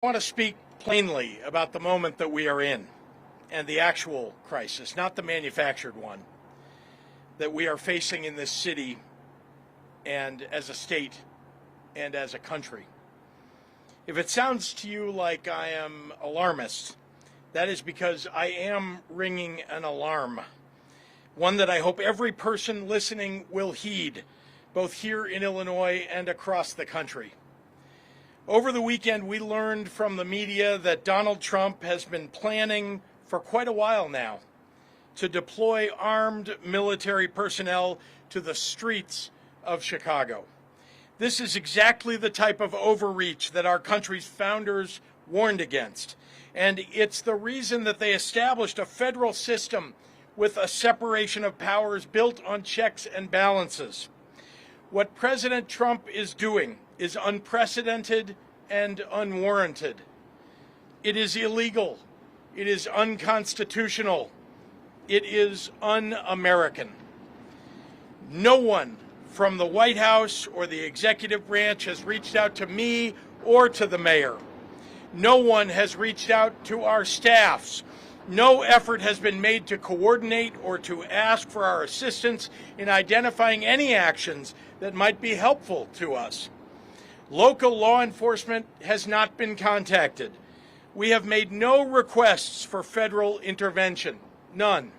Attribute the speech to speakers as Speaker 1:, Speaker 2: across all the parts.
Speaker 1: I want to speak plainly about the moment that we are in and the actual crisis, not the manufactured one, that we are facing in this city and as a state and as a country. If it sounds to you like I am alarmist, that is because I am ringing an alarm, one that I hope every person listening will heed, both here in Illinois and across the country. Over the weekend, we learned from the media that Donald Trump has been planning for quite a while now to deploy armed military personnel to the streets of Chicago. This is exactly the type of overreach that our country's founders warned against, and it's the reason that they established a federal system with a separation of powers built on checks and balances. What President Trump is doing is unprecedented and unwarranted. It is illegal. It is unconstitutional. It is un-American. No one from the White House or the executive branch has reached out to me or to the mayor. No one has reached out to our staffs. No effort has been made to coordinate or to ask for our assistance in identifying any actions that might be helpful to us. Local law enforcement has not been contacted. We have made no requests for federal intervention, none.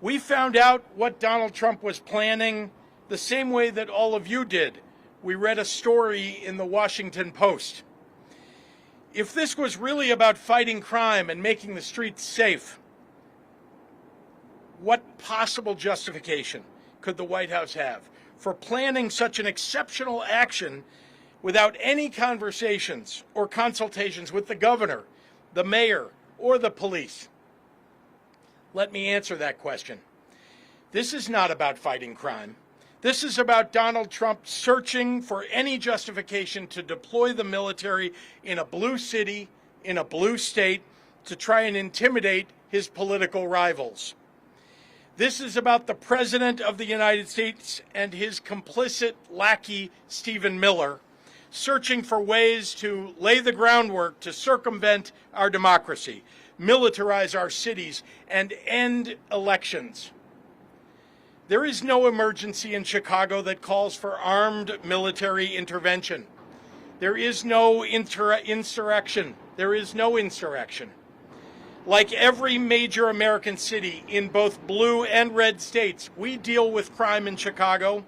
Speaker 1: We found out what Donald Trump was planning the same way that all of you did. We read a story in the Washington Post. If this was really about fighting crime and making the streets safe, what possible justification could the White House have for planning such an exceptional action without any conversations or consultations with the governor, the mayor, or the police? Let me answer that question. This is not about fighting crime. This is about Donald Trump searching for any justification to deploy the military in a blue city, in a blue state, to try and intimidate his political rivals. This is about the President of the United States and his complicit lackey, Stephen Miller, searching for ways to lay the groundwork to circumvent our democracy, militarize our cities, and end elections. There is no emergency in Chicago that calls for armed military intervention. There is no insurrection. There is no insurrection. Like every major American city in both blue and red states, we deal with crime in Chicago.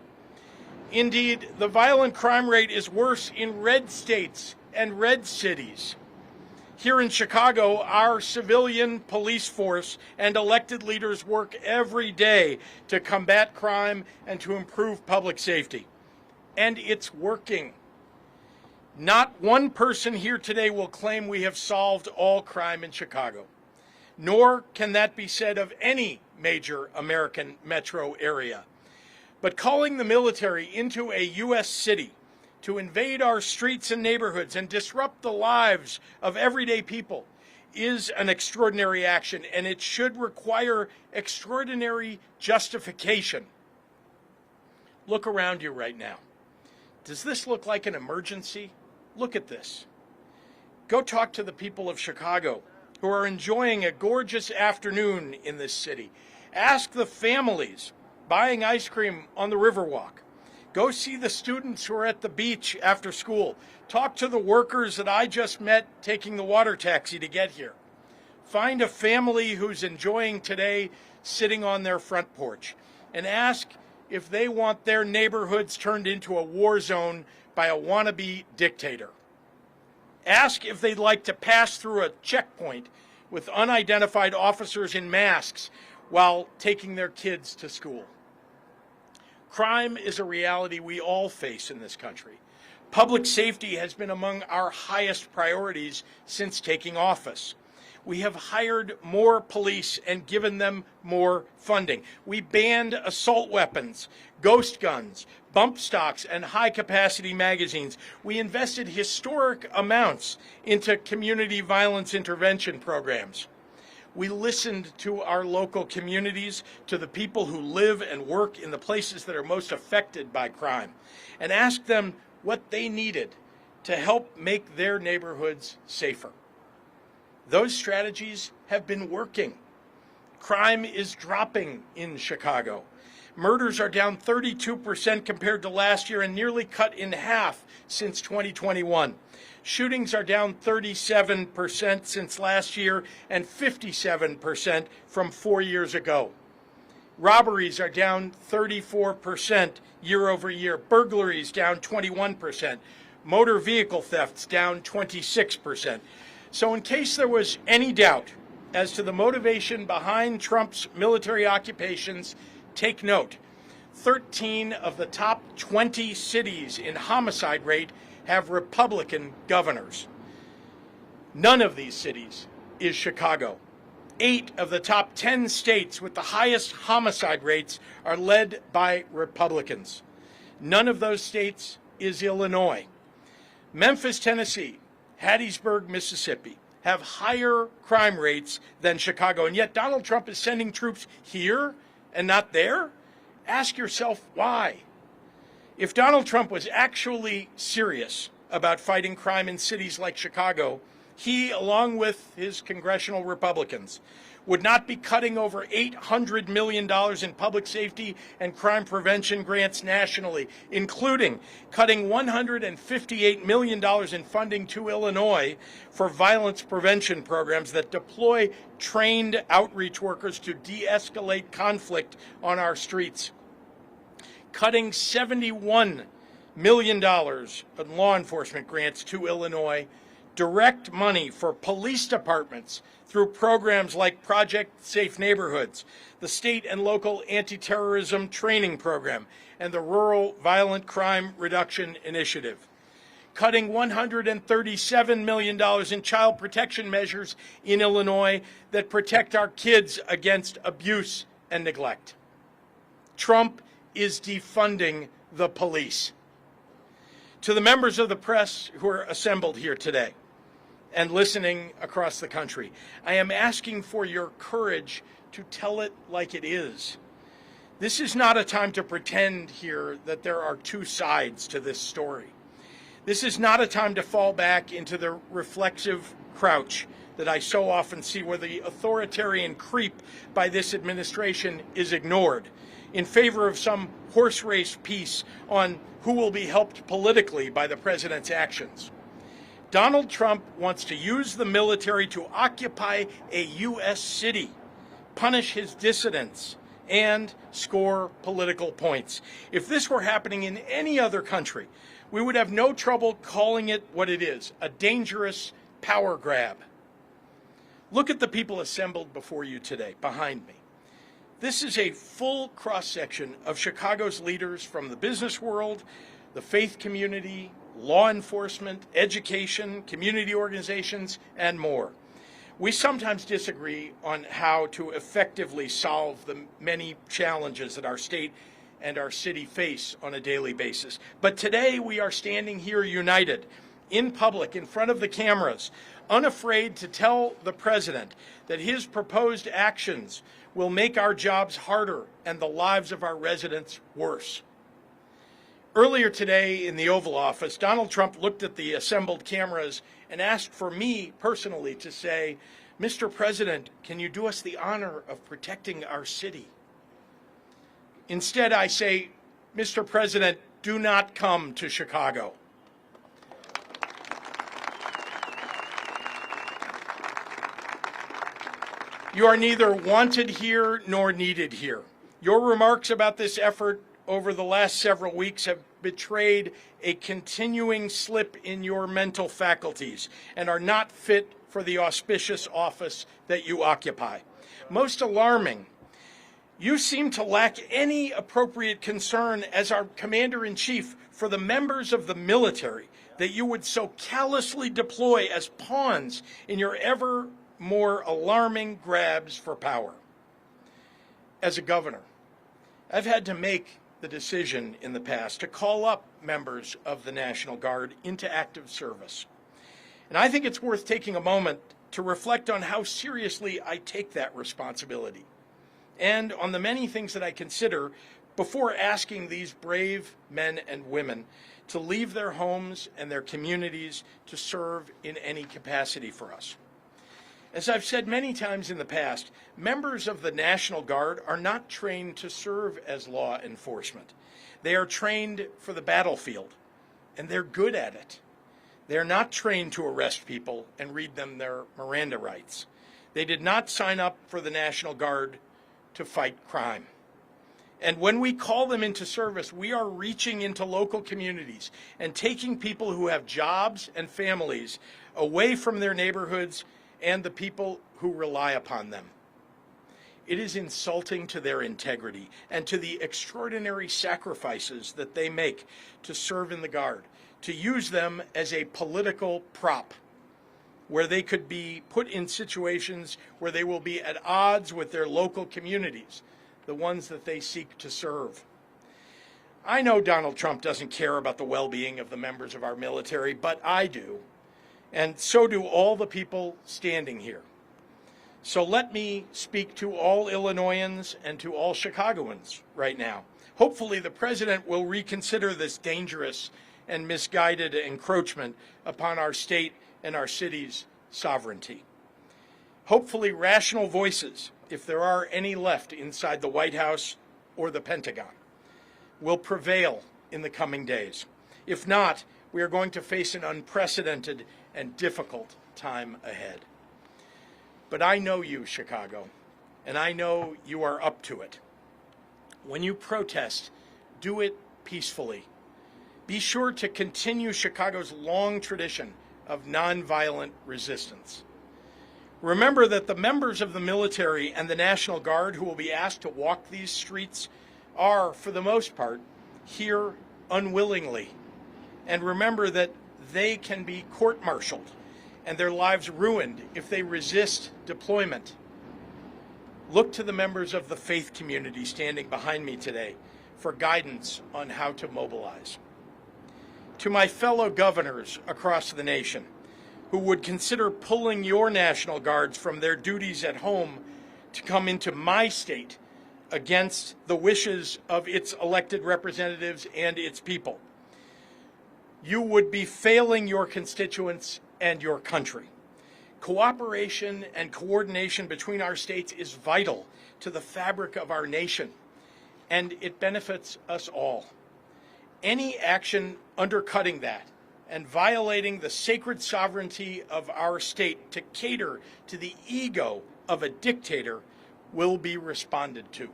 Speaker 1: Indeed, the violent crime rate is worse in red states and red cities. Here in Chicago, our civilian police force and elected leaders work every day to combat crime and to improve public safety. And it's working. Not one person here today will claim we have solved all crime in Chicago, nor can that be said of any major American metro area. But calling the military into a U.S. city to invade our streets and neighborhoods and disrupt the lives of everyday people is an extraordinary action, and it should require extraordinary justification. Look around you right now. Does this look like an emergency? Look at this. Go talk to the people of Chicago who are enjoying a gorgeous afternoon in this city. Ask the families buying ice cream on the Riverwalk. Go see the students who are at the beach after school. Talk to the workers that I just met taking the water taxi to get here. Find a family who's enjoying today sitting on their front porch and ask if they want their neighborhoods turned into a war zone by a wannabe dictator. Ask if they'd like to pass through a checkpoint with unidentified officers in masks while taking their kids to school. Crime is a reality we all face in this country. Public safety has been among our highest priorities since taking office. We have hired more police and given them more funding. We banned assault weapons, ghost guns, bump stocks, and high-capacity magazines. We invested historic amounts into community violence intervention programs. We listened to our local communities, to the people who live and work in the places that are most affected by crime, and asked them what they needed to help make their neighborhoods safer. Those strategies have been working. Crime is dropping in Chicago. Murders are down 32% compared to last year and nearly cut in half since 2021. Shootings are down 37% since last year and 57% from 4 years ago. Robberies are down 34% year over year. Burglaries down 21%. Motor vehicle thefts down 26%. So in case there was any doubt as to the motivation behind Trump's military occupations, take note. 13 of the top 20 cities in homicide rate have Republican governors. None of these cities is Chicago. 8 of the top 10 states with the highest homicide rates are led by Republicans. None of those states is Illinois. Memphis, Tennessee, Hattiesburg, Mississippi have higher crime rates than Chicago, and yet Donald Trump is sending troops here and not there? Ask yourself why. If Donald Trump was actually serious about fighting crime in cities like Chicago, he, along with his congressional Republicans, would not be cutting over $800 million in public safety and crime prevention grants nationally, including cutting $158 million in funding to Illinois for violence prevention programs that deploy trained outreach workers to de-escalate conflict on our streets. Cutting $71 million in law enforcement grants to Illinois, direct money for police departments through programs like Project Safe Neighborhoods, the state and local anti-terrorism training program, and the Rural Violent Crime Reduction Initiative. Cutting $137 million in child protection measures in Illinois that protect our kids against abuse and neglect. Trump is defunding the police. To the members of the press who are assembled here today and listening across the country, I am asking for your courage to tell it like it is. This is not a time to pretend here that there are two sides to this story. This is not a time to fall back into the reflexive crouch that I so often see, where the authoritarian creep by this administration is ignored in favor of some horse race piece on who will be helped politically by the president's actions. Donald Trump wants to use the military to occupy a U.S. city, punish his dissidents, and score political points. If this were happening in any other country, we would have no trouble calling it what it is, a dangerous power grab. Look at the people assembled before you today, behind me. This is a full cross-section of Chicago's leaders from the business world, the faith community, law enforcement, education, community organizations, and more. We sometimes disagree on how to effectively solve the many challenges that our state and our city face on a daily basis. But today we are standing here united, in public, in front of the cameras, unafraid to tell the president that his proposed actions will make our jobs harder and the lives of our residents worse. Earlier today in the Oval Office, Donald Trump looked at the assembled cameras and asked for me personally to say, "Mr. President, can you do us the honor of protecting our city?" Instead, I say, "Mr. President, do not come to Chicago." You are neither wanted here nor needed here. Your remarks about this effort over the last several weeks have betrayed a continuing slip in your mental faculties and are not fit for the auspicious office that you occupy. Most alarming, you seem to lack any appropriate concern as our commander-in-chief for the members of the military that you would so callously deploy as pawns in your ever more alarming grabs for power. As a governor, I've had to make the decision in the past to call up members of the National Guard into active service. And I think it's worth taking a moment to reflect on how seriously I take that responsibility and on the many things that I consider before asking these brave men and women to leave their homes and their communities to serve in any capacity for us. As I've said many times in the past, members of the National Guard are not trained to serve as law enforcement. They are trained for the battlefield, and they're good at it. They're not trained to arrest people and read them their Miranda rights. They did not sign up for the National Guard to fight crime. And when we call them into service, we are reaching into local communities and taking people who have jobs and families away from their neighborhoods and the people who rely upon them. It is insulting to their integrity and to the extraordinary sacrifices that they make to serve in the Guard, to use them as a political prop where they could be put in situations where they will be at odds with their local communities, the ones that they seek to serve. I know Donald Trump doesn't care about the well-being of the members of our military, but I do, and so do all the people standing here. So let me speak to all Illinoisans and to all Chicagoans right now. Hopefully the president will reconsider this dangerous and misguided encroachment upon our state and our city's sovereignty. Hopefully rational voices, if there are any left inside the White House or the Pentagon, will prevail in the coming days. If not, we are going to face an unprecedented and difficult time ahead. But I know you, Chicago, and I know you are up to it. When you protest, do it peacefully. Be sure to continue Chicago's long tradition of nonviolent resistance. Remember that the members of the military and the National Guard who will be asked to walk these streets are, for the most part, here unwillingly. And remember that they can be court-martialed and their lives ruined if they resist deployment. Look to the members of the faith community standing behind me today for guidance on how to mobilize. To my fellow governors across the nation who would consider pulling your National Guards from their duties at home to come into my state against the wishes of its elected representatives and its people, you would be failing your constituents and your country. Cooperation and coordination between our states is vital to the fabric of our nation, and it benefits us all. Any action undercutting that and violating the sacred sovereignty of our state to cater to the ego of a dictator will be responded to.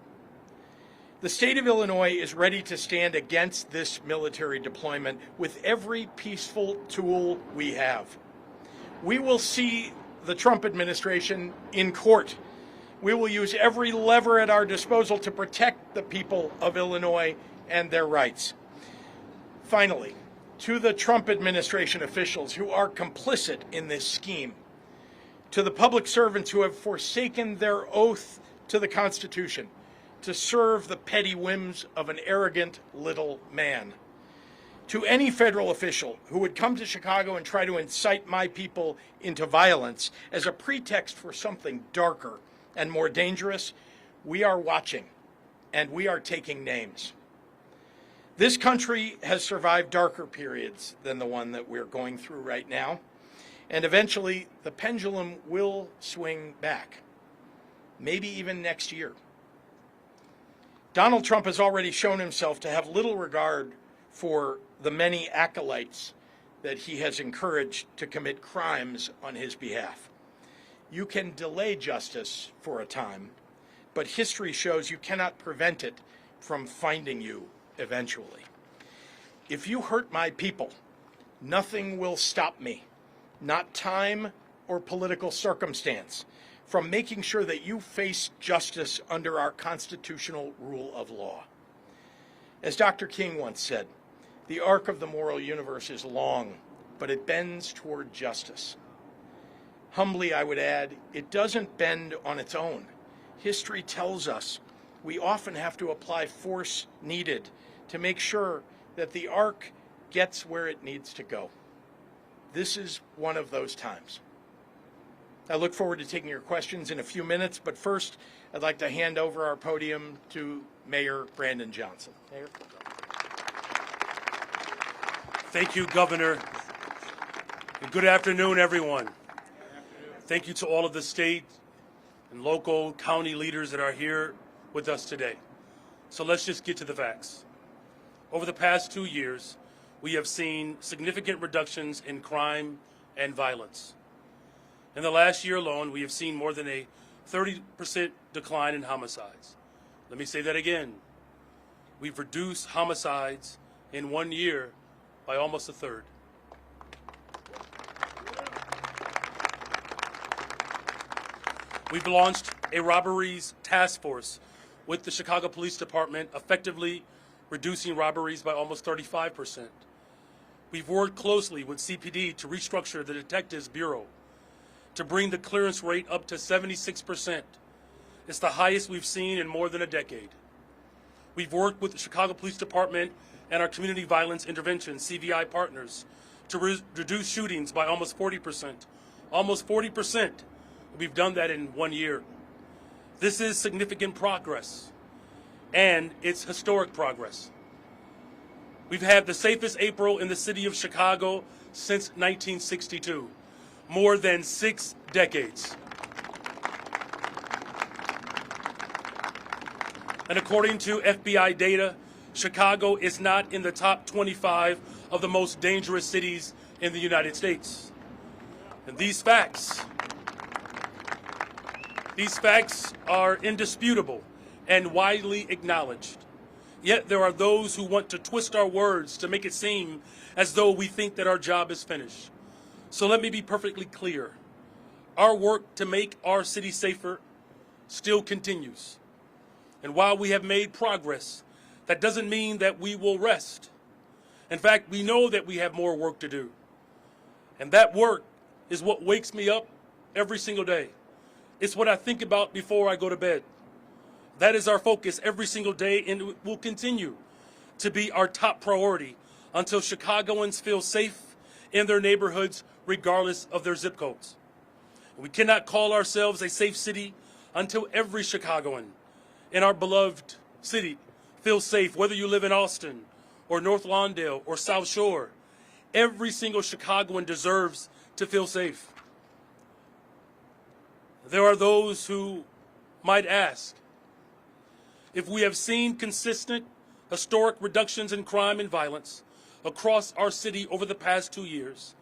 Speaker 1: The state of Illinois is ready to stand against this military deployment with every peaceful tool we have. We will see the Trump administration in court. We will use every lever at our disposal to protect the people of Illinois and their rights. Finally, to the Trump administration officials who are complicit in this scheme, to the public servants who have forsaken their oath to the Constitution to serve the petty whims of an arrogant little man, to any federal official who would come to Chicago and try to incite my people into violence as a pretext for something darker and more dangerous, we are watching and we are taking names. This country has survived darker periods than the one that we're going through right now, and eventually the pendulum will swing back, maybe even next year. Donald Trump has already shown himself to have little regard for the many acolytes that he has encouraged to commit crimes on his behalf. You can delay justice for a time, but history shows you cannot prevent it from finding you eventually. If you hurt my people, nothing will stop me, not time or political circumstance, from making sure that you face justice under our constitutional rule of law. As Dr. King once said, the arc of the moral universe is long, but it bends toward justice. Humbly, I would add, it doesn't bend on its own. History tells us we often have to apply force needed to make sure that the arc gets where it needs to go. This is one of those times. I look forward to taking your questions in a few minutes, but first, I'd like to hand over our podium to Mayor Brandon Johnson. Mayor.
Speaker 2: Thank you, Governor. And good afternoon, everyone. Thank you to all of the state and local county leaders that are here with us today. So let's just get to the facts. Over the past 2 years, we have seen significant reductions in crime and violence. In the last year alone, we have seen more than a 30% decline in homicides. Let me say that again. We've reduced homicides in 1 year by almost a third. We've launched a robberies task force with the Chicago Police Department, effectively reducing robberies by almost 35%. We've worked closely with CPD to restructure the Detectives Bureau to bring the clearance rate up to 76%. It's the highest we've seen in more than a decade. We've worked with the Chicago Police Department and our Community Violence Intervention, CVI partners, to reduce shootings by almost 40%. Almost 40%. We've done that in 1 year. This is significant progress, and it's historic progress. We've had the safest April in the city of Chicago since 1962, more than 6 decades. And according to FBI data, Chicago is not in the top 25 of the most dangerous cities in the United States. And these facts are indisputable and widely acknowledged. Yet there are those who want to twist our words to make it seem as though we think that our job is finished. So let me be perfectly clear. Our work to make our city safer still continues. And while we have made progress, that doesn't mean that we will rest. In fact, we know that we have more work to do. And that work is what wakes me up every single day. It's what I think about before I go to bed. That is our focus every single day, and it will continue to be our top priority until Chicagoans feel safe in their neighborhoods, regardless of their zip codes. We cannot call ourselves a safe city until every Chicagoan in our beloved city feels safe, whether you live in Austin or North Lawndale or South Shore. Every single Chicagoan deserves to feel safe. There are those who might ask, if we have seen consistent historic reductions in crime and violence across our city over the past 2 years,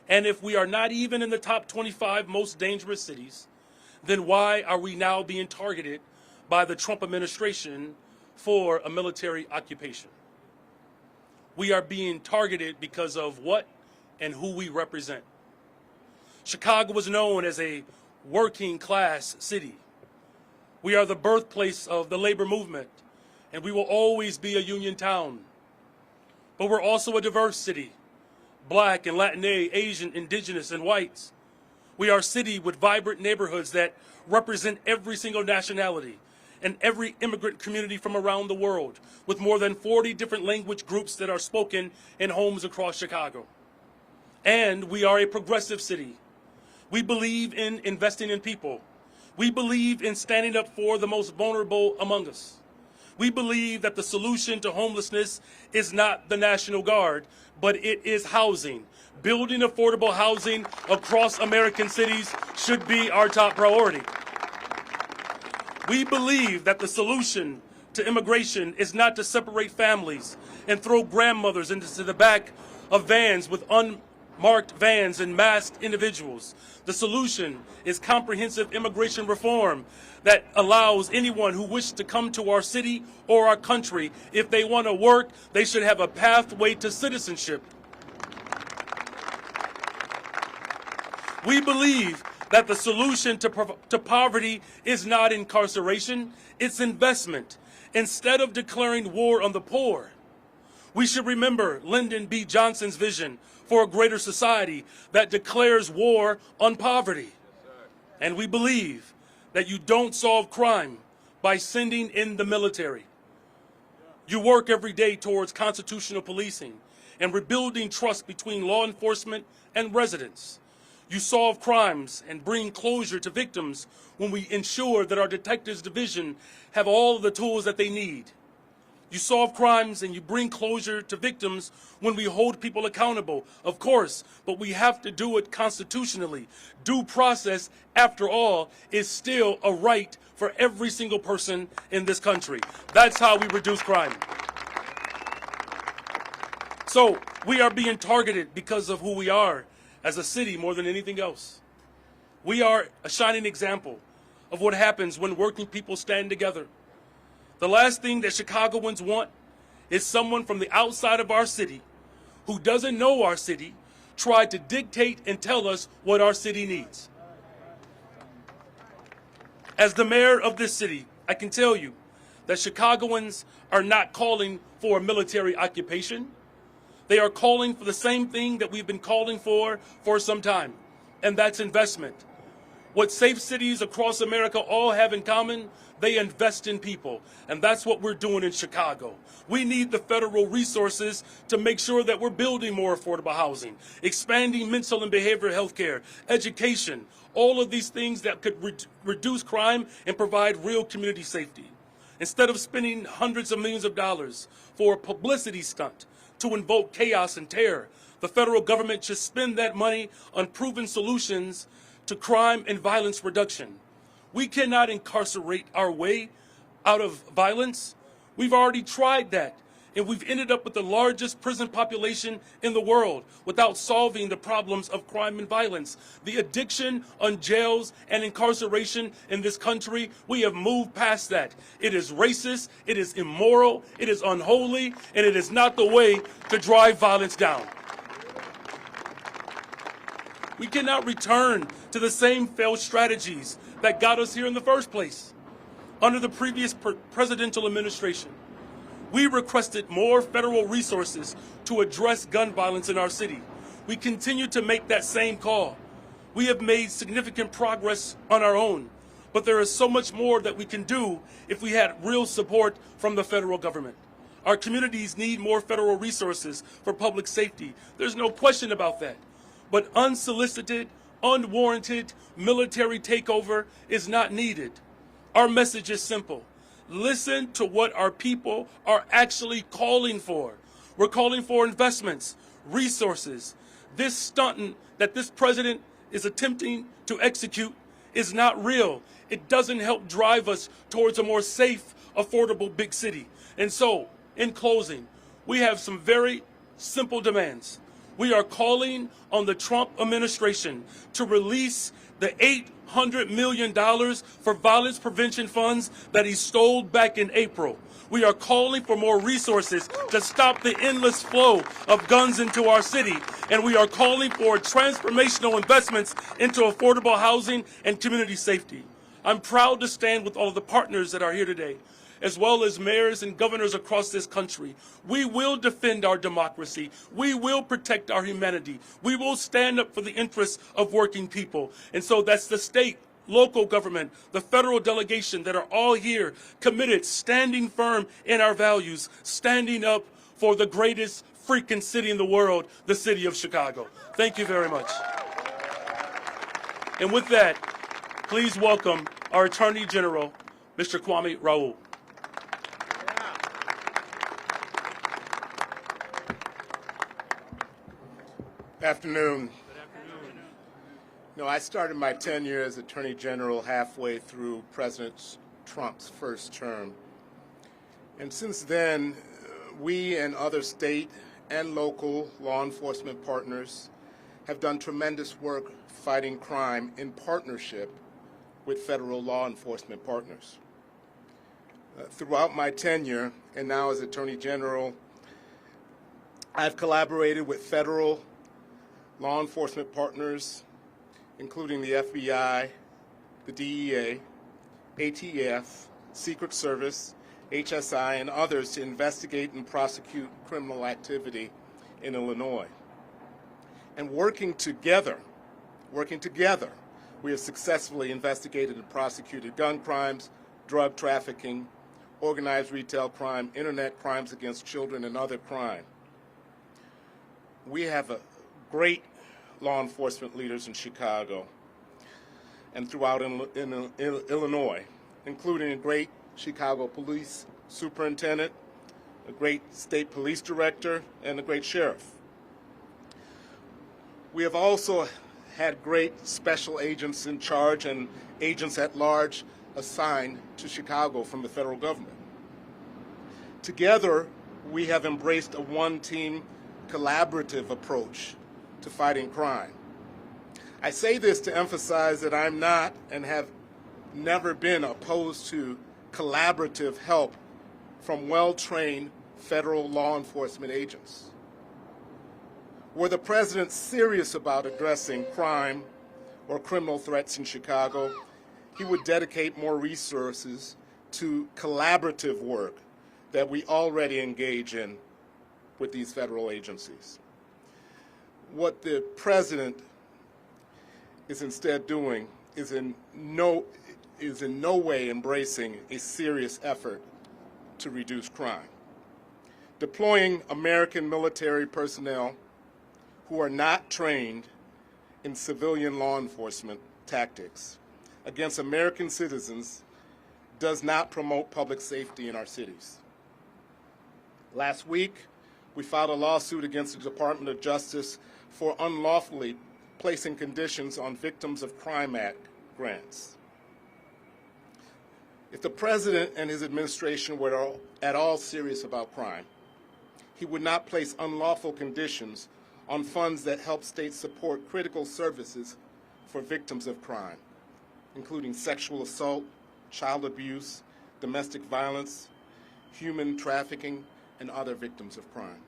Speaker 2: and if we are not even in the top 25 most dangerous cities, then why are we now being targeted by the Trump administration for a military occupation? We are being targeted because of what and who we represent. Chicago was known as a working class city. We are the birthplace of the labor movement, and we will always be a union town. But we're also a diverse city, Black and Latina, Asian, Indigenous, and whites. We are a city with vibrant neighborhoods that represent every single nationality and every immigrant community from around the world, with more than 40 different language groups that are spoken in homes across Chicago. And we are a progressive city. We believe in investing in people. We believe in standing up for the most vulnerable among us. We believe that the solution to homelessness is not the National Guard, but it is housing. Building affordable housing across American cities should be our top priority. We believe that the solution to immigration is not to separate families and throw grandmothers into the back of vans with unmarked vans and masked individuals. The solution is comprehensive immigration reform that allows anyone who wishes to come to our city or our country. If they want to work, they should have a pathway to citizenship. We believe that the solution to poverty is not incarceration, it's investment. Instead of declaring war on the poor, we should remember Lyndon B. Johnson's vision for a greater society that declares war on poverty. And we believe that you don't solve crime by sending in the military. You work every day towards constitutional policing and rebuilding trust between law enforcement and residents. You solve crimes and bring closure to victims when we ensure that our detectives division have all of the tools that they need. You solve crimes and you bring closure to victims when we hold people accountable, of course, but we have to do it constitutionally. Due process, after all, is still a right for every single person in this country. That's how we reduce crime. So we are being targeted because of who we are as a city more than anything else. We are a shining example of what happens when working people stand together. The last thing that Chicagoans want is someone from the outside of our city who doesn't know our city try to dictate and tell us what our city needs. As the mayor of this city, I can tell you that Chicagoans are not calling for a military occupation. They are calling for the same thing that we've been calling for some time, and that's investment. What safe cities across America all have in common, they invest in people, and that's what we're doing in Chicago. We need the federal resources to make sure that we're building more affordable housing, expanding mental and behavioral health care, education, all of these things that could reduce crime and provide real community safety. Instead of spending hundreds of millions of dollars for a publicity stunt to invoke chaos and terror, the federal government should spend that money on proven solutions to crime and violence reduction. We cannot incarcerate our way out of violence. We've already tried that, and we've ended up with the largest prison population in the world without solving the problems of crime and violence. The addiction on jails and incarceration in this country, we have moved past that. It is racist, it is immoral, it is unholy, and it is not the way to drive violence down. We cannot return to the same failed strategies that got us here in the first place. Under the previous presidential administration, we requested more federal resources to address gun violence in our city. We continue to make that same call. We have made significant progress on our own, but there is so much more that we can do if we had real support from the federal government. Our communities need more federal resources for public safety. There's no question about that. But unsolicited, unwarranted military takeover is not needed. Our message is simple. Listen to what our people are actually calling for. We're calling for investments, resources. This stunt that this president is attempting to execute is not real. It doesn't help drive us towards a more safe, affordable big city. And so, in closing, we have some very simple demands. We are calling on the Trump administration to release the $800 million for violence prevention funds that he stole back in April. We are calling for more resources to stop the endless flow of guns into our city. And we are calling for transformational investments into affordable housing and community safety. I'm proud to stand with all of the partners that are here today, as well as mayors and governors across this country. We will defend our democracy. We will protect our humanity. We will stand up for the interests of working people. And so that's the state, local government, the federal delegation that are all here committed, standing firm in our values, standing up for the greatest freaking city in the world, the city of Chicago. Thank you very much. And with that, please welcome our Attorney General, Mr. Kwame Raoul.
Speaker 1: Afternoon. I started my tenure as Attorney General halfway through President Trump's first term. And since then, we and other state and local law enforcement partners have done tremendous work fighting crime in partnership with federal law enforcement partners. Throughout my tenure, and now as Attorney General, I've collaborated with federal law enforcement partners, including the FBI, the DEA, ATF, Secret Service, HSI, and others to investigate and prosecute criminal activity in Illinois. And working together, we have successfully investigated and prosecuted gun crimes, drug trafficking, organized retail crime, internet crimes against children, and other crime. We have a great law enforcement leaders in Chicago and throughout Illinois, including a great Chicago Police Superintendent,
Speaker 3: a great state police director, and a great sheriff. We have also had great special agents in charge and agents at large assigned to Chicago from the federal government. Together, we have embraced a one-team collaborative approach to fighting crime. I say this to emphasize that I'm not and have never been opposed to collaborative help from well-trained federal law enforcement agents. Were the president serious about addressing crime or criminal threats in Chicago, he would dedicate more resources to collaborative work that we already engage in with these federal agencies. What the president is instead doing is in no way embracing a serious effort to reduce crime. Deploying American military personnel who are not trained in civilian law enforcement tactics against American citizens does not promote public safety in our cities. Last week, we filed a lawsuit against the Department of Justice for unlawfully placing conditions on Victims of Crime Act grants. If the president and his administration were at all serious about crime, he would not place unlawful conditions on funds that help states support critical services for victims of crime, including sexual assault, child abuse, domestic violence, human trafficking, and other victims of crime.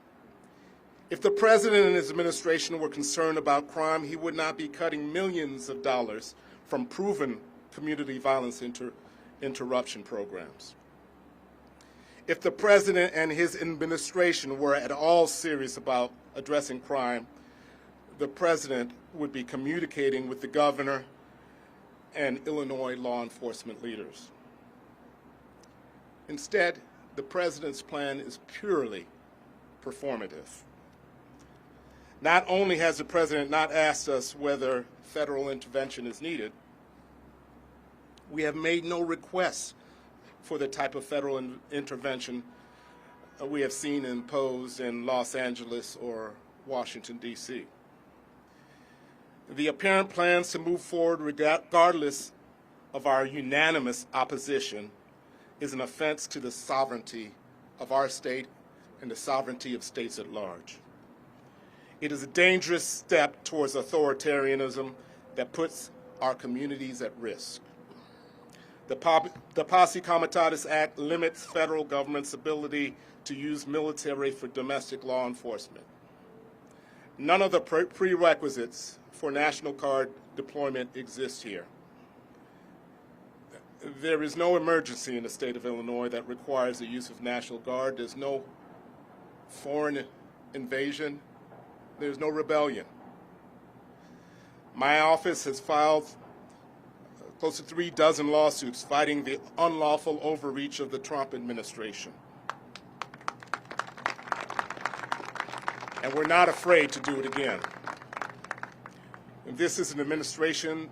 Speaker 3: If the president and his administration were concerned about crime, he would not be cutting millions of dollars from proven community violence interruption programs. If the president and his administration were at all serious about addressing crime, the president would be communicating with the governor and Illinois law enforcement leaders. Instead, the president's plan is purely performative. Not only has the president not asked us whether federal intervention is needed, we have made no requests for the type of federal intervention we have seen imposed in Los Angeles or Washington, D.C. The apparent plans to move forward regardless of our unanimous opposition is an offense to the sovereignty of our state and the sovereignty of states at large. It is a dangerous step towards authoritarianism that puts our communities at risk. The Posse Comitatus Act limits federal government's ability to use military for domestic law enforcement. None of the prerequisites for National Guard deployment exist here. There is no emergency in the state of Illinois that requires the use of National Guard. There's no foreign invasion. There's no rebellion. My office has filed close to 36 lawsuits fighting the unlawful overreach of the Trump administration. And we're not afraid to do it again. And this is an administration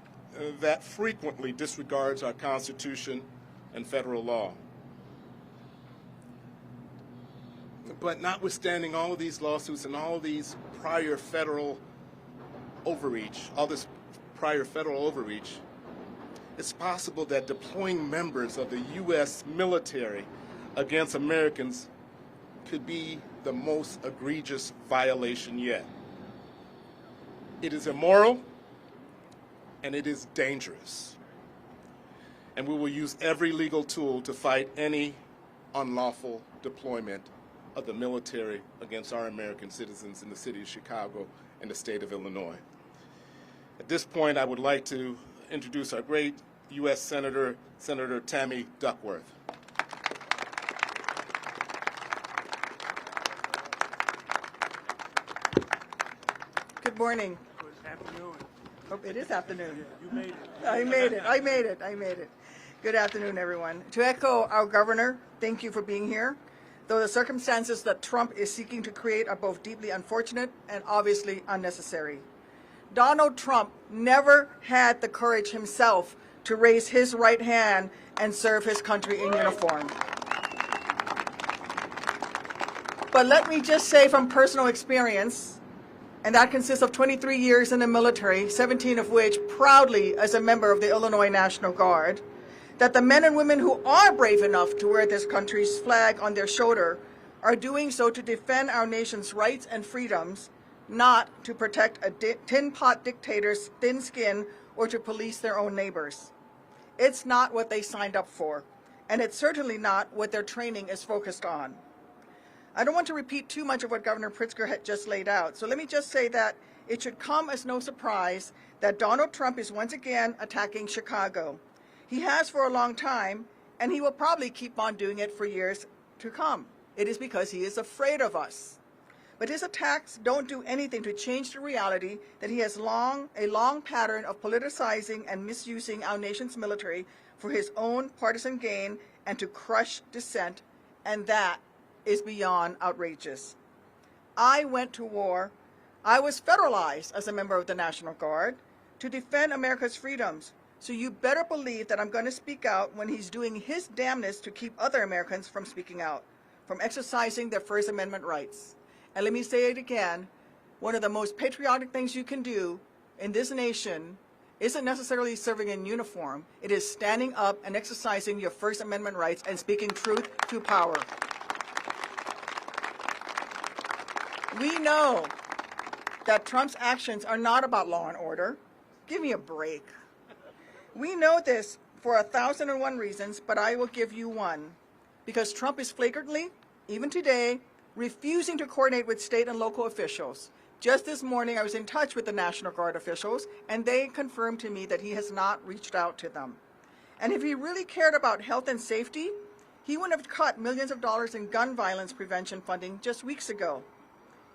Speaker 3: that frequently disregards our Constitution and federal law. But notwithstanding all of these lawsuits and all of these prior federal overreach, it's possible that deploying members of the U.S. military against Americans could be the most egregious violation yet. It is immoral and it is dangerous. And we will use every legal tool to fight any unlawful deployment of the military against our American citizens in the city of Chicago and the state of Illinois. At this point, I would like to introduce our great U.S. Senator, Senator Tammy Duckworth.
Speaker 4: Good morning.
Speaker 2: Good afternoon.
Speaker 4: Oh, it is afternoon.
Speaker 2: You made it.
Speaker 4: I made it. Good afternoon, everyone. To echo our governor, thank you for being here. Though the circumstances that Trump is seeking to create are both deeply unfortunate and obviously unnecessary. Donald Trump never had the courage himself to raise his right hand and serve his country in uniform. But let me just say from personal experience, and that consists of 23 years in the military, 17 of which proudly as a member of the Illinois National Guard, that the men and women who are brave enough to wear this country's flag on their shoulder are doing so to defend our nation's rights and freedoms, not to protect a tin pot dictator's thin skin or to police their own neighbors. It's not what they signed up for, and it's certainly not what their training is focused on. I don't want to repeat too much of what Governor Pritzker had just laid out, so let me just say that it should come as no surprise that Donald Trump is once again attacking Chicago. He has for a long time, and he will probably keep on doing it for years to come. It is because he is afraid of us. But his attacks don't do anything to change the reality that he has a long pattern of politicizing and misusing our nation's military for his own partisan gain and to crush dissent, and that is beyond outrageous. I went to war. I was federalized as a member of the National Guard to defend America's freedoms. So you better believe that I'm going to speak out when he's doing his damnedest to keep other Americans from speaking out, from exercising their First Amendment rights. And let me say it again, one of the most patriotic things you can do in this nation isn't necessarily serving in uniform. It is standing up and exercising your First Amendment rights and speaking truth to power. We know that Trump's actions are not about law and order. Give me a break. We know this for 1,001 reasons, but I will give you one. Because Trump is flagrantly, even today, refusing to coordinate with state and local officials. Just this morning, I was in touch with the National Guard officials, and they confirmed to me that he has not reached out to them. And if he really cared about health and safety, he wouldn't have cut millions of dollars in gun violence prevention funding just weeks ago.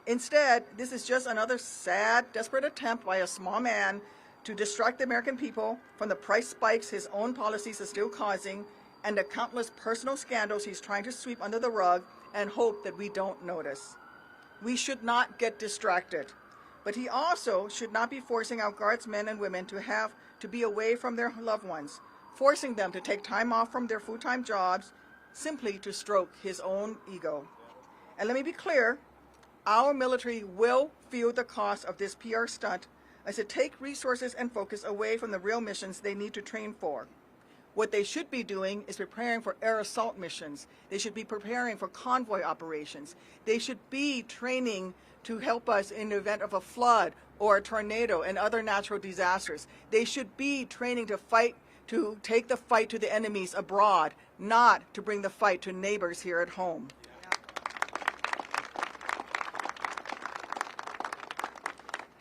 Speaker 4: Instead, this is just another sad, desperate attempt by a small man to distract the American people from the price spikes his own policies are still causing and the countless personal scandals he's trying to sweep under the rug and hope that we don't notice. We should not get distracted, but he also should not be forcing our Guardsmen and women to be away from their loved ones, forcing them to take time off from their full-time jobs simply to stroke his own ego. And let me be clear, our military will feel the cost of this PR stunt as it takes resources and focus away from the real missions they need to train for. What they should be doing is preparing for air assault missions. They should be preparing for convoy operations. They should be training to help us in the event of a flood or a tornado and other natural disasters. They should be training to fight, to take the fight to the enemies abroad, not to bring the fight to neighbors here at home.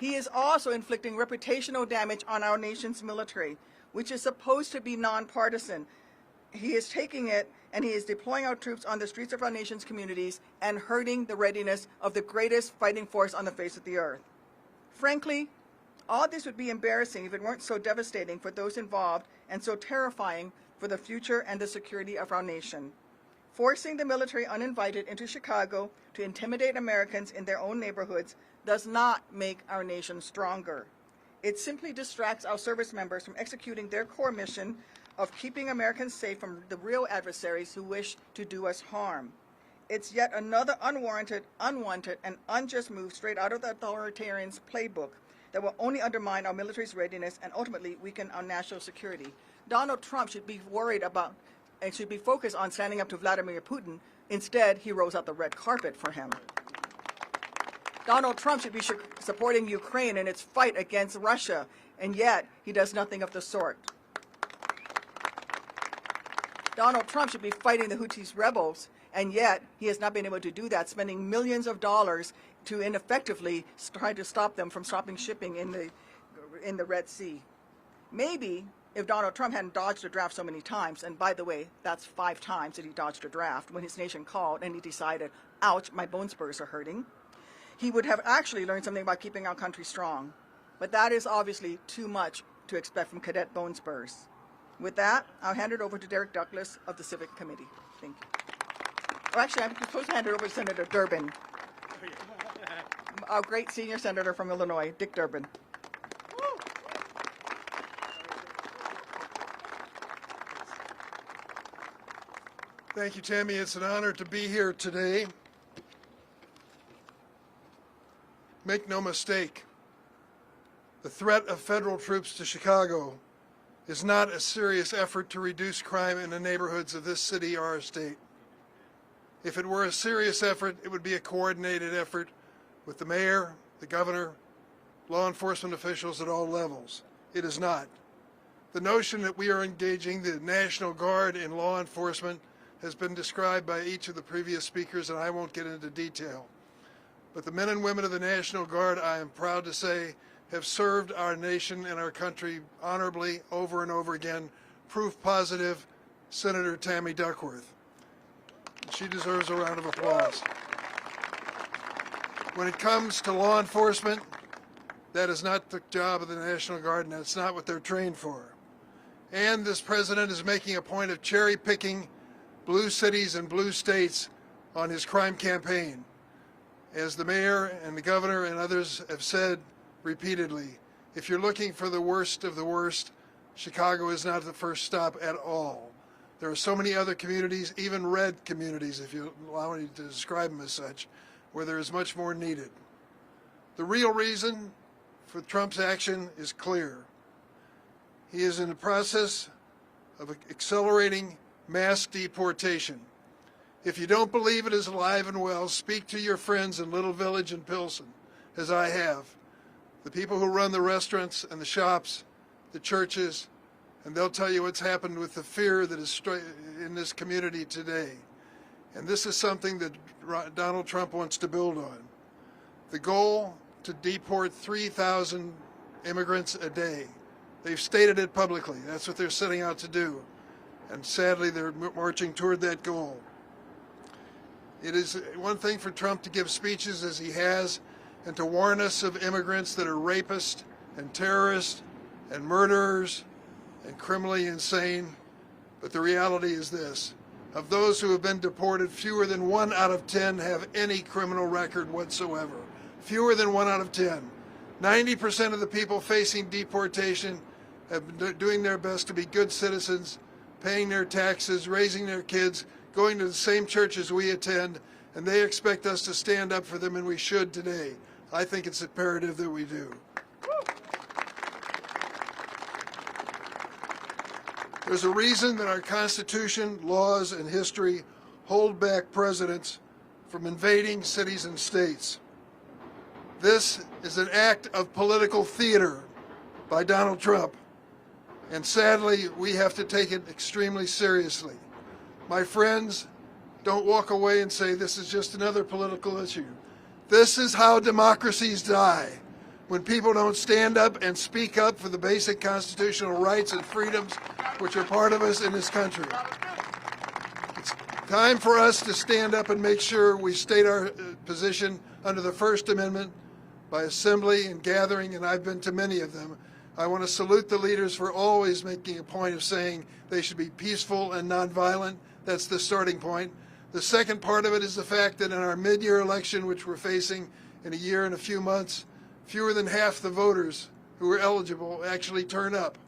Speaker 4: He is also inflicting reputational damage on our nation's military, which is supposed to be nonpartisan. He is taking it and he is deploying our troops on the streets of our nation's communities and hurting the readiness of the greatest fighting force on the face of the earth. Frankly, all this would be embarrassing if it weren't so devastating for those involved and so terrifying for the future and the security of our nation. Forcing the military uninvited into Chicago to intimidate Americans in their own neighborhoods does not make our nation stronger. It simply distracts our service members from executing their core mission of keeping Americans safe from the real adversaries who wish to do us harm. It's yet another unwarranted, unwanted, and unjust move straight out of the authoritarian's playbook that will only undermine our military's readiness and ultimately weaken our national security. Donald Trump should be worried about and should be focused on standing up to Vladimir Putin. Instead, he rolls out the red carpet for him. Donald Trump should be supporting Ukraine in its fight against Russia, and yet he does nothing of the sort. Donald Trump should be fighting the Houthi rebels, and yet he has not been able to do that, spending millions of dollars to ineffectively try to stop them from stopping shipping in the Red Sea. Maybe if Donald Trump hadn't dodged a draft so many times, and by the way, that's 5 times that he dodged a draft when his nation called and he decided, ouch, my bone spurs are hurting, he would have actually learned something about keeping our country strong. But that is obviously too much to expect from Cadet Bone Spurs. With that, I'll hand it over to Derek Douglas of the Civic Committee. Thank you. Or actually, I'm supposed to hand it over to Senator Durbin, our great senior senator from Illinois, Dick Durbin.
Speaker 5: Thank you, Tammy. It's an honor to be here today. Make no mistake, the threat of federal troops to Chicago is not a serious effort to reduce crime in the neighborhoods of this city or our state. If it were a serious effort, it would be a coordinated effort with the mayor, the governor, law enforcement officials at all levels. It is not. The notion that we are engaging the National Guard in law enforcement has been described by each of the previous speakers, and I won't get into detail. But the men and women of the National Guard, I am proud to say, have served our nation and our country honorably over and over again. Proof positive, Senator Tammy Duckworth. She deserves a round of applause. When it comes to law enforcement, that is not the job of the National Guard, and that's not what they're trained for. And this president is making a point of cherry-picking blue cities and blue states on his crime campaign. As the mayor and the governor and others have said repeatedly, if you're looking for the worst of the worst, Chicago is not the first stop at all. There are so many other communities, even red communities, if you allow me to describe them as such, where there is much more needed. The real reason for Trump's action is clear. He is in the process of accelerating mass deportation. If you don't believe it is alive and well, speak to your friends in Little Village and Pilsen, as I have, the people who run the restaurants and the shops, the churches, and they'll tell you what's happened with the fear that is in this community today. And this is something that Donald Trump wants to build on. The goal to deport 3,000 immigrants a day. They've stated it publicly. That's what they're setting out to do. And sadly, they're marching toward that goal. It is one thing for Trump to give speeches as he has and to warn us of immigrants that are rapists and terrorists and murderers and criminally insane. But the reality is this. Of those who have been deported, fewer than 1 out of 10 have any criminal record whatsoever. Fewer than 1 out of 10. 90% of the people facing deportation have been doing their best to be good citizens, paying their taxes, raising their kids, going to the same churches we attend, and they expect us to stand up for them, and we should today. I think it's imperative that we do. There's a reason that our Constitution, laws, and history hold back presidents from invading cities and states. This is an act of political theater by Donald Trump, and sadly, we have to take it extremely seriously. My friends, don't walk away and say this is just another political issue. This is how democracies die, when people don't stand up and speak up for the basic constitutional rights and freedoms which are part of us in this country. It's time for us to stand up and make sure we state our position under the First Amendment by assembly and gathering, and I've been to many of them. I want to salute the leaders for always making a point of saying they should be peaceful and nonviolent. That's the starting point. The second part of it is the fact that in our mid-year election, which we're facing in a year and a few months, fewer than half the voters who are eligible actually turn up.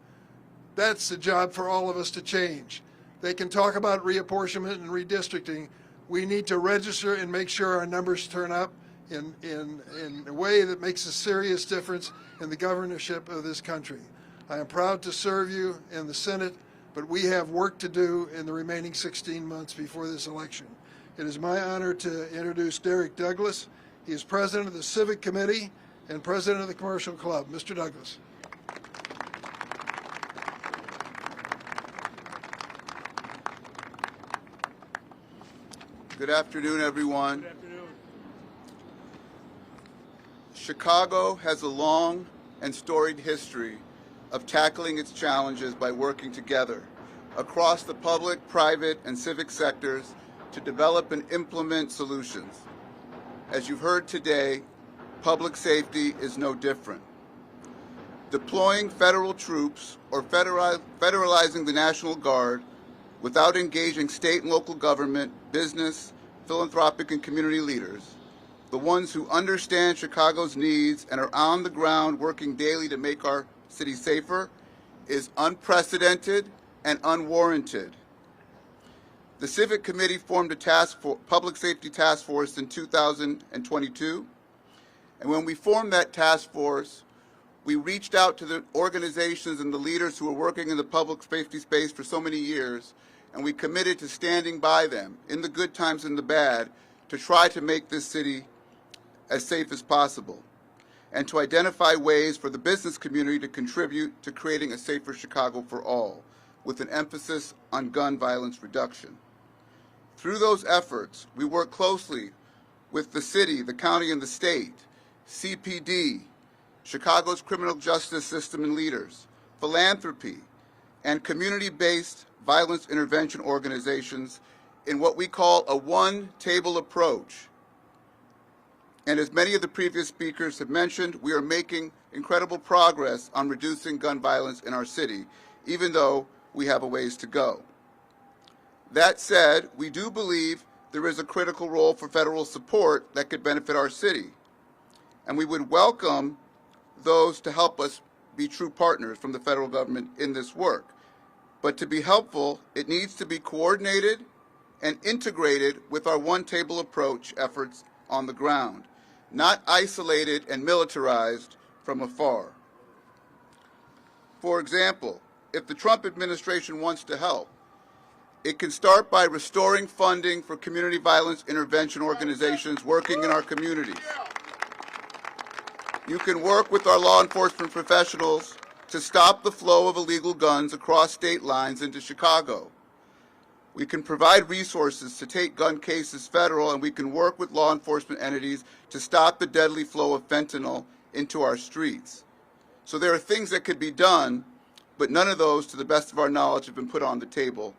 Speaker 5: That's a job for all of us to change. They can talk about reapportionment and redistricting. We need to register and make sure our numbers turn up in a way that makes a serious difference in the governorship of this country. I am proud to serve you in the Senate, but we have work to do in the remaining 16 months before this election. It is my honor to introduce Derek Douglas. He is president of the Civic Committee and president of the Commercial Club. Mr. Douglas.
Speaker 6: Good afternoon, everyone.
Speaker 2: Good afternoon.
Speaker 6: Chicago has a long and storied history of tackling its challenges by working together across the public, private, and civic sectors to develop and implement solutions. As you've heard today, public safety is no different. Deploying federal troops or federalizing the National Guard without engaging state and local government, business, philanthropic, and community leaders, the ones who understand Chicago's needs and are on the ground working daily to make our city safer, is unprecedented and unwarranted. The Civic Committee formed a public safety task force in 2022, And when we formed that task force, we reached out to the organizations and the leaders who were working in the public safety space for so many years, and we committed to standing by them in the good times and the bad to try to make this city as safe as possible, and to identify ways for the business community to contribute to creating a safer Chicago for all, with an emphasis on gun violence reduction. Through those efforts, we work closely with the city, the county, and the state, CPD, Chicago's criminal justice system and leaders, philanthropy, and community-based violence intervention organizations in what we call a one-table approach. And as many of the previous speakers have mentioned, we are making incredible progress on reducing gun violence in our city, even though we have a ways to go. That said, we do believe there is a critical role for federal support that could benefit our city. And we would welcome those to help us be true partners from the federal government in this work. But to be helpful, it needs to be coordinated and integrated with our one-table approach efforts on the ground, not isolated and militarized from afar. For example, if the Trump administration wants to help, it can start by restoring funding for community violence intervention organizations working in our communities. You can work with our law enforcement professionals to stop the flow of illegal guns across state lines into Chicago. We can provide resources to take gun cases federal, and we can work with law enforcement entities to stop the deadly flow of fentanyl into our streets. So there are things that could be done, but none of those, to the best of our knowledge, have been put on the table.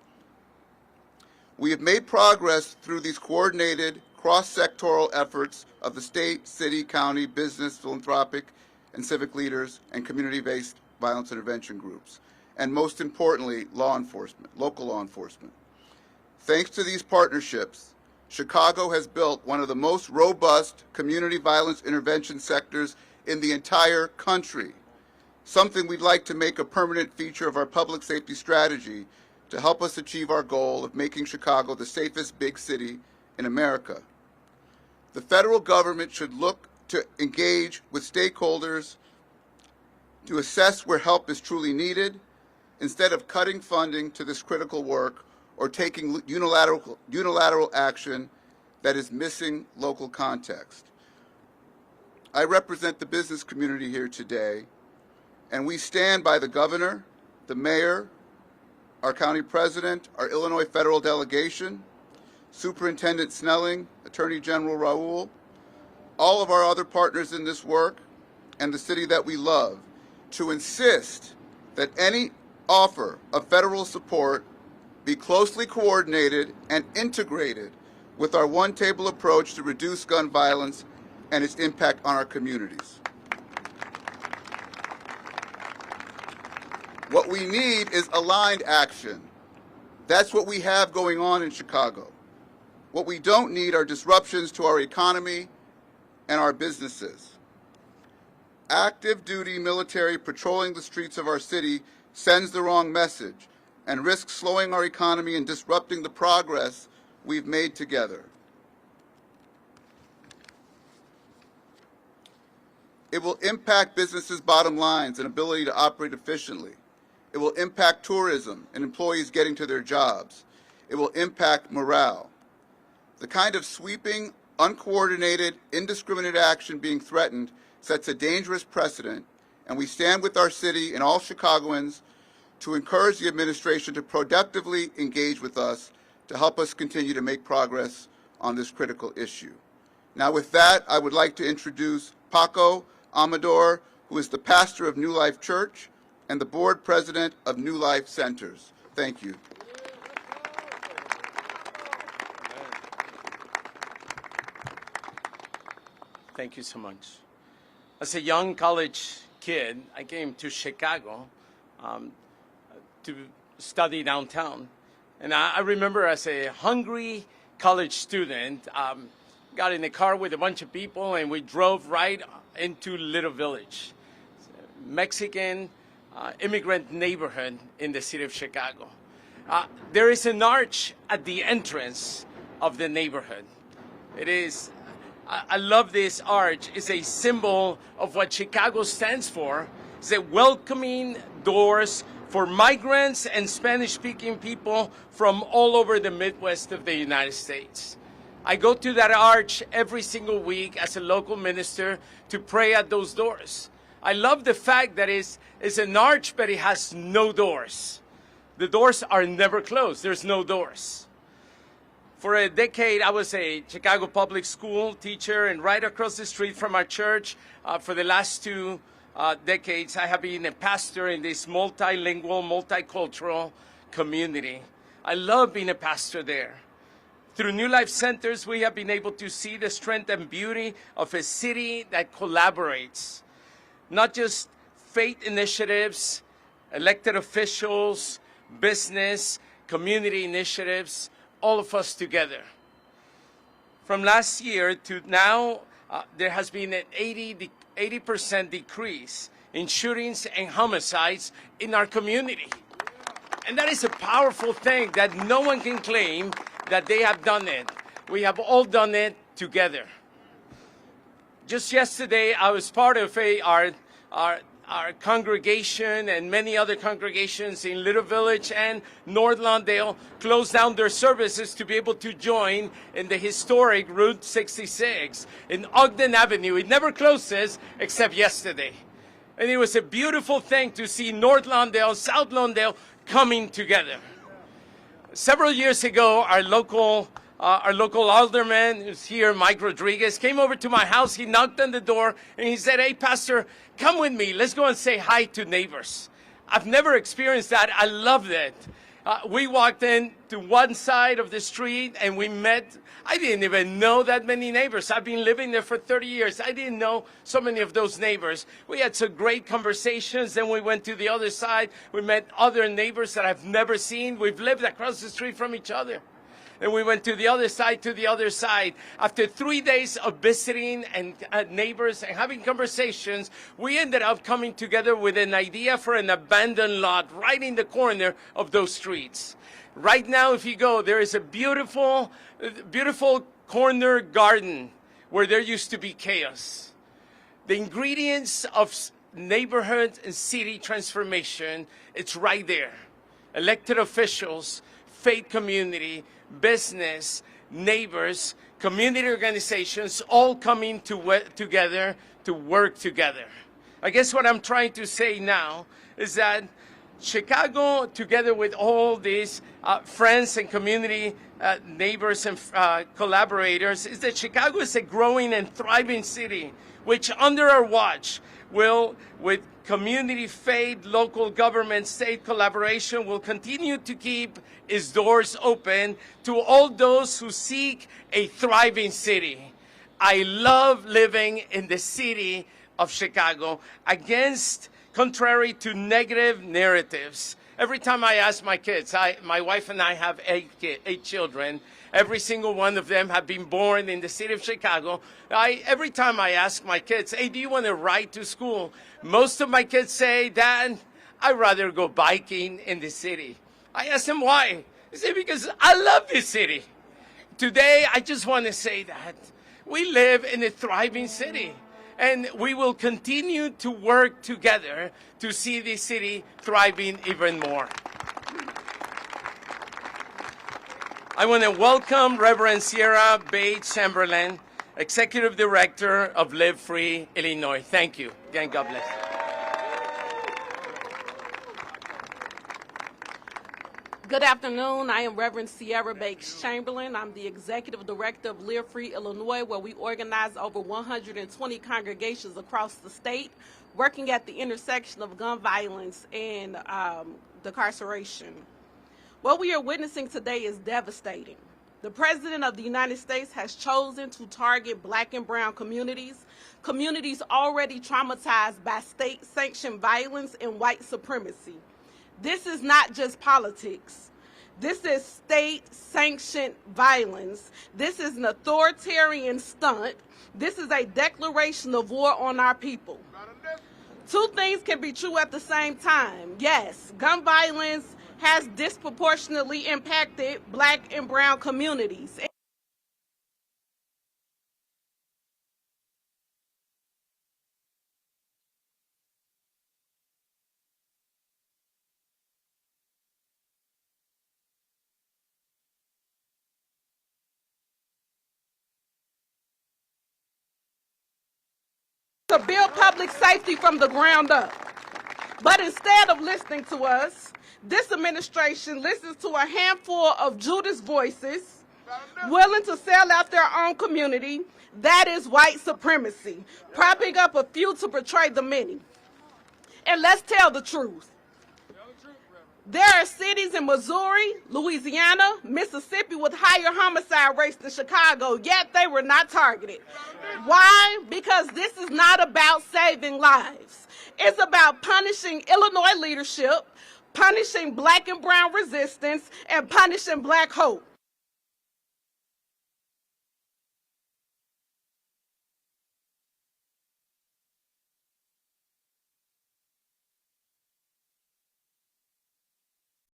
Speaker 6: We have made progress through these coordinated, cross-sectoral efforts of the state, city, county, business, philanthropic, and civic leaders, and community-based violence intervention groups, and most importantly, law enforcement, local law enforcement. Thanks to these partnerships, Chicago has built one of the most robust community violence intervention sectors in the entire country, something we'd like to make a permanent feature of our public safety strategy to help us achieve our goal of making Chicago the safest big city in America. The federal government should look to engage with stakeholders to assess where help is truly needed, instead of cutting funding to this critical work or taking unilateral action that is missing local context. I represent the business community here today, and we stand by the governor, the mayor, our county president, our Illinois federal delegation, Superintendent Snelling, Attorney General Raoul, all of our other partners in this work, and the city that we love, to insist that any offer of federal support be closely coordinated and integrated with our one-table approach to reduce gun violence and its impact on our communities. What we need is aligned action. That's what we have going on in Chicago. What we don't need are disruptions to our economy and our businesses. Active duty military patrolling the streets of our city sends the wrong message and risks slowing our economy and disrupting the progress we've made together. It will impact businesses' bottom lines and ability to operate efficiently. It will impact tourism and employees getting to their jobs. It will impact morale. The kind of sweeping, uncoordinated, indiscriminate action being threatened sets a dangerous precedent, and we stand with our city and all Chicagoans to encourage the administration to productively engage with us to help us continue to make progress on this critical issue. Now with that, I would like to introduce Paco Amador, who is the pastor of New Life Church and the board president of New Life Centers. Thank you.
Speaker 7: Thank you so much. As a young college kid, I came to Chicago to study downtown. And I remember as a hungry college student, got in a car with a bunch of people and we drove right into Little Village, Mexican immigrant neighborhood in the city of Chicago. There is an arch at the entrance of the neighborhood. It is I love this arch. It's a symbol of what Chicago stands for. It's a welcoming doors for migrants and Spanish-speaking people from all over the Midwest of the United States. I go to that arch every single week as a local minister to pray at those doors. I love the fact that it's an arch, but it has no doors. The doors are never closed. There's no doors. For a decade, I was a Chicago public school teacher, and right across the street from our church, for the last 2 decades, I have been a pastor in this multilingual, multicultural community. I love being a pastor there. Through New Life Centers, we have been able to see the strength and beauty of a city that collaborates. Not just faith initiatives, elected officials, business, community initiatives, all of us together. From last year to now, there has been an 80% decrease in shootings and homicides in our community. And that is a powerful thing that no one can claim that they have done it. We have all done it together. Just yesterday, I was part of our congregation, and many other congregations in Little Village and North Lawndale closed down their services to be able to join in the historic Route 66 in Ogden Avenue. It never closes except yesterday. And it was a beautiful thing to see North Lawndale, South Lawndale coming together. Several years ago, our local alderman who's here, Mike Rodriguez, came over to my house. He knocked on the door and he said, "Hey, Pastor, come with me. Let's go and say hi to neighbors." I've never experienced that. I loved it. We walked in to one side of the street and we met. I didn't even know that many neighbors. I've been living there for 30 years. I didn't know so many of those neighbors. We had some great conversations. Then we went to the other side. We met other neighbors that I've never seen. We've lived across the street from each other. And we went to the other side. After 3 days of visiting and neighbors and having conversations, we ended up coming together with an idea for an abandoned lot right in the corner of those streets. Right now, if you go, there is a beautiful corner garden where there used to be chaos. The ingredients of neighborhood and city transformation, it's right there. Elected officials, faith community, business, neighbors, community organizations, all coming together to work together. I guess what I'm trying to say now is that Chicago, together with all these friends and community neighbors and collaborators, is that Chicago is a growing and thriving city, which under our watch will, with community, faith, local government, state collaboration, will continue to keep its doors open to all those who seek a thriving city. I love living in the city of Chicago contrary to negative narratives. Every time I ask my kids, my wife and I have eight children. Every single one of them have been born in the city of Chicago. Every time I ask my kids, "Hey, do you want to ride to school?" Most of my kids say, "Dad, I'd rather go biking in the city." I ask them why. They say, "Because I love this city." Today, I just want to say that we live in a thriving city. And we will continue to work together to see this city thriving even more. I want to welcome Reverend Sierra Bates Chamberlain, Executive Director of Live Free, Illinois. Thank you. Again, God bless.
Speaker 8: Good afternoon. I am Reverend Sierra Bates Chamberlain. I'm the Executive Director of Live Free, Illinois, where we organize over 120 congregations across the state, working at the intersection of gun violence and decarceration. What we are witnessing today is devastating. The President of the United States has chosen to target Black and brown communities, communities already traumatized by state-sanctioned violence and white supremacy. This is not just politics. This is state-sanctioned violence. This is an authoritarian stunt. This is a declaration of war on our people. Two things can be true at the same time. Yes, gun violence has disproportionately impacted Black and brown communities. to build public safety from the ground up. But instead of listening to us, this administration listens to a handful of Judas voices willing to sell out their own community. That is white supremacy, propping up a few to portray the many. And let's tell the truth. There are cities in Missouri, Louisiana, Mississippi with higher homicide rates than Chicago, yet they were not targeted. Why? Because this is not about saving lives. It's about punishing Illinois leadership, punishing black and brown resistance, and punishing black hope.